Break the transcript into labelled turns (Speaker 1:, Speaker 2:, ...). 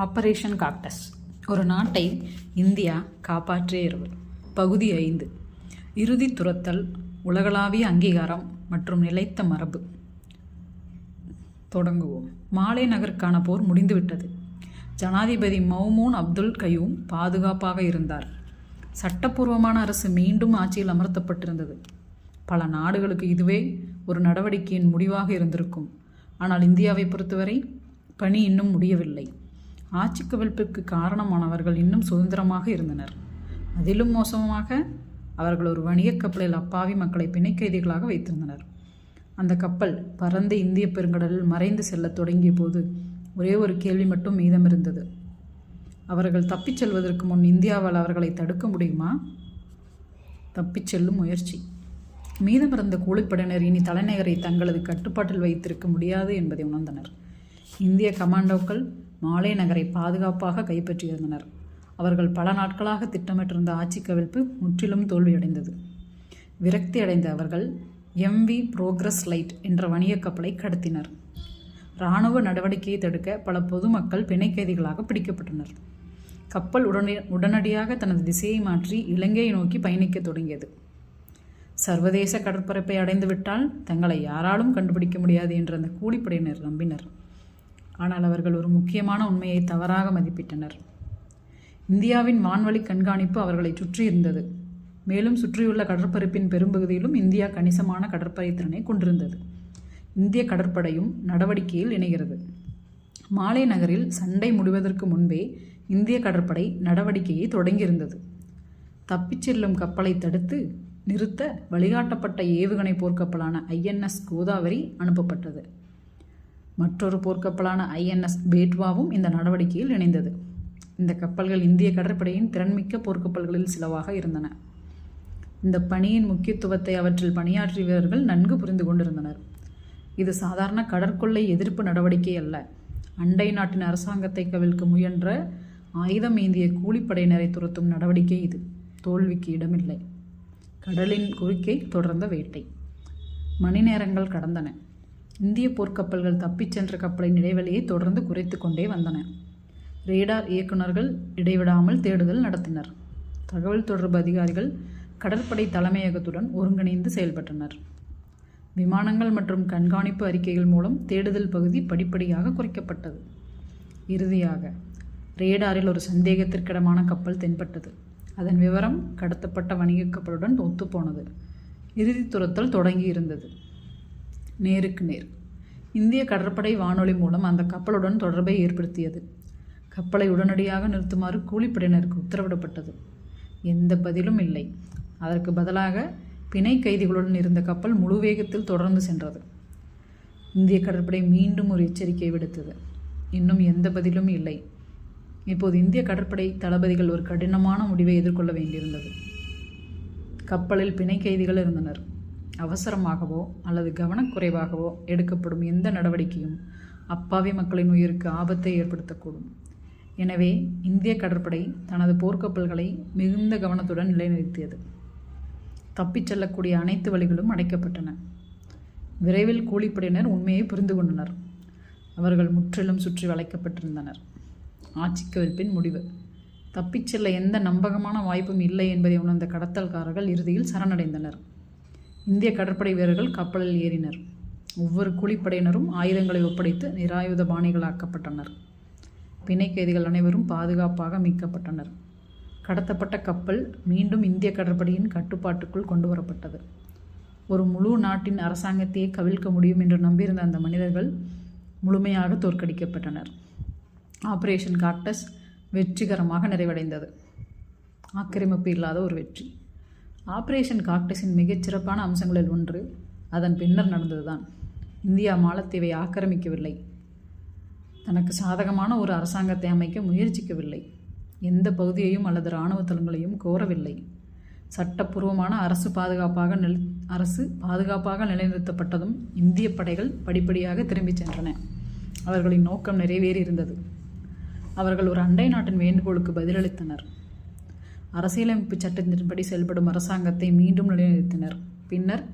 Speaker 1: Operation cactus. ஒரு நாட்டை India காப்பாற்றிய இரவு. பகுதி 5. இறுதி துரத்தல், உலகளாவிய அங்கீகாரம் மற்றும் நிலைத்த மரபு. தொடங்குவோம். மாலே நகருக்கான போர் முடிந்துவிட்டது. ஜனாதிபதி மௌமூன் அப்துல் கயூம் பாதுகாப்பாக இருந்தார். சட்டப்பூர்வமான அரசு மீண்டும் ஆட்சியில் அமர்த்தப்பட்டிருந்தது. பல நாடுகளுக்கு இதுவே ஒரு நடவடிக்கையின் முடிவாக இருந்திருக்கும். ஆனால் இந்தியாவை பொறுத்தவரை பணி இன்னும் முடியவில்லை. ஆட்சி கவிழ்ப்பிற்கு காரணமானவர்கள் இன்னும் சுதந்திரமாக இருந்தனர். அதிலும் மோசமாக அவர்கள் ஒரு வணிகக் கப்பலில் அப்பாவி மக்களை பிணை கைதிகளாக வைத்திருந்தனர். அந்த கப்பல் பரந்த இந்திய பெருங்கடலில் மறைந்து செல்லத் தொடங்கிய போது ஒரே ஒரு கேள்வி மட்டும் மீதமிருந்தது. அவர்கள் தப்பிச் செல்வதற்கு முன் இந்தியாவால் அவர்களை தடுக்க முடியுமா? தப்பிச் செல்லும் முயற்சி. மீதமிருந்த கூலிப்படையினர் இனி தலைநகரை தங்களது கட்டுப்பாட்டில் வைத்திருக்க முடியாது என்பதை உணர்ந்தனர். இந்திய கமாண்டோக்கள் மாலே நகரை பாதுகாப்பாக கைப்பற்றியிருந்தனர். அவர்கள் பல நாட்களாக திட்டமிட்டிருந்த ஆட்சி கவிழ்ப்பு முற்றிலும் தோல்வியடைந்தது. விரக்தி அடைந்த அவர்கள் MV புரோகிரஸ் லைட் என்ற வணிகக் கப்பலை கடத்தினர். இராணுவ நடவடிக்கையை தடுக்க பல பொதுமக்கள் பிணை கைதிகளாக பிடிக்கப்பட்டனர். கப்பல் உடனடியாக தனது திசையை மாற்றி இலங்கையை நோக்கி பயணிக்க தொடங்கியது. சர்வதேச கடற்பரப்பை அடைந்துவிட்டால் தங்களை யாராலும் கண்டுபிடிக்க முடியாது என்று அந்த கூலிப்படையினர் நம்பினர். ஆனால் அவர்கள் ஒரு முக்கியமான உண்மையை தவறாக மதிப்பிட்டனர். இந்தியாவின் வான்வழி கண்காணிப்பு அவர்களை சுற்றி இருந்தது. மேலும் சுற்றியுள்ள கடற்பரப்பின் பெரும்பகுதியிலும் இந்தியா கணிசமான கடற்படை திறனை கொண்டிருந்தது. இந்திய கடற்படையும் நடவடிக்கையில் இணைகிறது. மாலே நகரில் சண்டை முடிவதற்கு முன்பே இந்திய கடற்படை நடவடிக்கையை தொடங்கியிருந்தது. தப்பிச் செல்லும் கப்பலை தடுத்து நிறுத்த வழிகாட்டப்பட்ட ஏவுகணை போர்க்கப்பலான INS கோதாவரி அனுப்பப்பட்டது. மற்றொரு போர்க்கப்பலான INS பேட்வாவும் இந்த நடவடிக்கையில் இணைந்தது. இந்த கப்பல்கள் இந்திய கடற்படையின் திறன்மிக்க போர்க்கப்பல்களில் சிலவாக இருந்தன. இந்த பணியின் முக்கியத்துவத்தை அவற்றில் பணியாற்றிய வீரர்கள் நன்கு புரிந்து கொண்டிருந்தனர். இது சாதாரண கடற்கொள்ளை எதிர்ப்பு நடவடிக்கை அல்ல. அண்டை நாட்டின் அரசாங்கத்தை கவிழ்க்க முயன்ற ஆயுதம் ஏந்திய கூலிப்படையினரை துரத்தும் நடவடிக்கை இது. தோல்விக்கு இடமில்லை. கடலின் குறுக்கே தொடர்ந்த வேட்டை. மணி நேரங்கள் கடந்தன. இந்திய போர்க்கப்பல்கள் தப்பிச் சென்ற கப்பலின் இடைவெளியை தொடர்ந்து குறைத்து கொண்டே வந்தன. ரேடார் இயக்குநர்கள் இடைவிடாமல் தேடுதல் நடத்தினர். தகவல் தொடர்பு அதிகாரிகள் கடற்படை தலைமையகத்துடன் ஒருங்கிணைந்து செயல்பட்டனர். விமானங்கள் மற்றும் கண்காணிப்பு அறிக்கைகள் மூலம் தேடுதல் பகுதி படிப்படியாக குறைக்கப்பட்டது. இறுதியாக ரேடாரில் ஒரு சந்தேகத்திற்கிடமான கப்பல் தென்பட்டது. அதன் விவரம் கடத்தப்பட்ட வணிகக் கப்பலுடன் ஒத்துப்போனது. இறுதி துரத்தல் தொடங்கி இருந்தது. நேருக்கு நேர். இந்திய கடற்படை வானொலி மூலம் அந்த கப்பலுடன் தொடர்பை ஏற்படுத்தியது. கப்பலை உடனடியாக நிறுத்துமாறு கூலிப்படையினருக்கு உத்தரவிடப்பட்டது. எந்த பதிலும் இல்லை. அதற்கு பதிலாக பிணை கைதிகளுடன் இருந்த கப்பல் முழு வேகத்தில் தொடர்ந்து சென்றது. இந்திய கடற்படை மீண்டும் ஒரு எச்சரிக்கை விடுத்தது. இன்னும் எந்த பதிலும் இல்லை. இப்போது இந்திய கடற்படை தளபதிகள் ஒரு கடினமான முடிவை எதிர்கொள்ள வேண்டியிருந்தது. கப்பலில் பிணை கைதிகள் இருந்தனர். அவசரமாகவோ அல்லது கவனக்குறைவாகவோ எடுக்கப்படும் எந்த நடவடிக்கையும் அப்பாவி மக்களின் உயிருக்கு ஆபத்தை ஏற்படுத்தக்கூடும். எனவே இந்திய கடற்படை தனது போர்க்கப்பல்களை மிகுந்த கவனத்துடன் நிலைநிறுத்தியது. தப்பிச் செல்லக்கூடிய அனைத்து வழிகளும் அடைக்கப்பட்டன. விரைவில் கூலிப்படையினர் உண்மையை புரிந்து கொண்டனர். அவர்கள் முற்றிலும் சுற்றி வளைக்கப்பட்டிருந்தனர். ஆட்சி கவிழ்ப்பின் முடிவு. தப்பிச் செல்ல எந்த நம்பகமான வாய்ப்பும் இல்லை என்பதை உணர்ந்த கடத்தல்காரர்கள் இறுதியில் சரணடைந்தனர். இந்திய கடற்படை வீரர்கள் கப்பலில் ஏறினர். ஒவ்வொரு கூலிப்படையினரும் ஆயுதங்களை ஒப்படைத்து நிராயுத பாணிகளாக்கப்பட்டனர். பிணை கைதிகள் அனைவரும் பாதுகாப்பாக மீட்கப்பட்டனர். கடத்தப்பட்ட கப்பல் மீண்டும் இந்திய கடற்படையின் கட்டுப்பாட்டுக்குள் கொண்டு வரப்பட்டது. ஒரு முழு நாட்டின் அரசாங்கத்தையே கவிழ்க்க முடியும் என்று நம்பியிருந்த அந்த மனிதர்கள் முழுமையாக தோற்கடிக்கப்பட்டனர். ஆபரேஷன் காக்டஸ் வெற்றிகரமாக நிறைவடைந்தது. ஆக்கிரமிப்பு இல்லாத ஒரு வெற்றி. ஆபரேஷன் காக்டஸின் மிகச்சிறப்பான அம்சங்களில் ஒன்று அதன் பின்னர் நடந்ததுதான். இந்தியா மாலத்தீவை ஆக்கிரமிக்கவில்லை. தனக்கு சாதகமான ஒரு அரசாங்கத்தை அமைக்க முயற்சிக்கவில்லை. எந்த பகுதியையும் அல்லது இராணுவ தளங்களையும் கோரவில்லை. சட்டப்பூர்வமான அரசு பாதுகாப்பாக நிலைநிறுத்தப்பட்டதும் இந்திய படைகள் படிப்படியாக திரும்பிச் சென்றன. அவர்களின் நோக்கம் நிறைவேறியிருந்தது. அவர்கள் ஒரு அண்டை நாட்டின் வேண்டுகோளுக்கு பதிலளித்தனர். அரசியலமைப்பு சட்டத்தின்படி செயல்படும் அரசாங்கத்தை மீண்டும் நிலைநிறுத்தினர். பின்னர்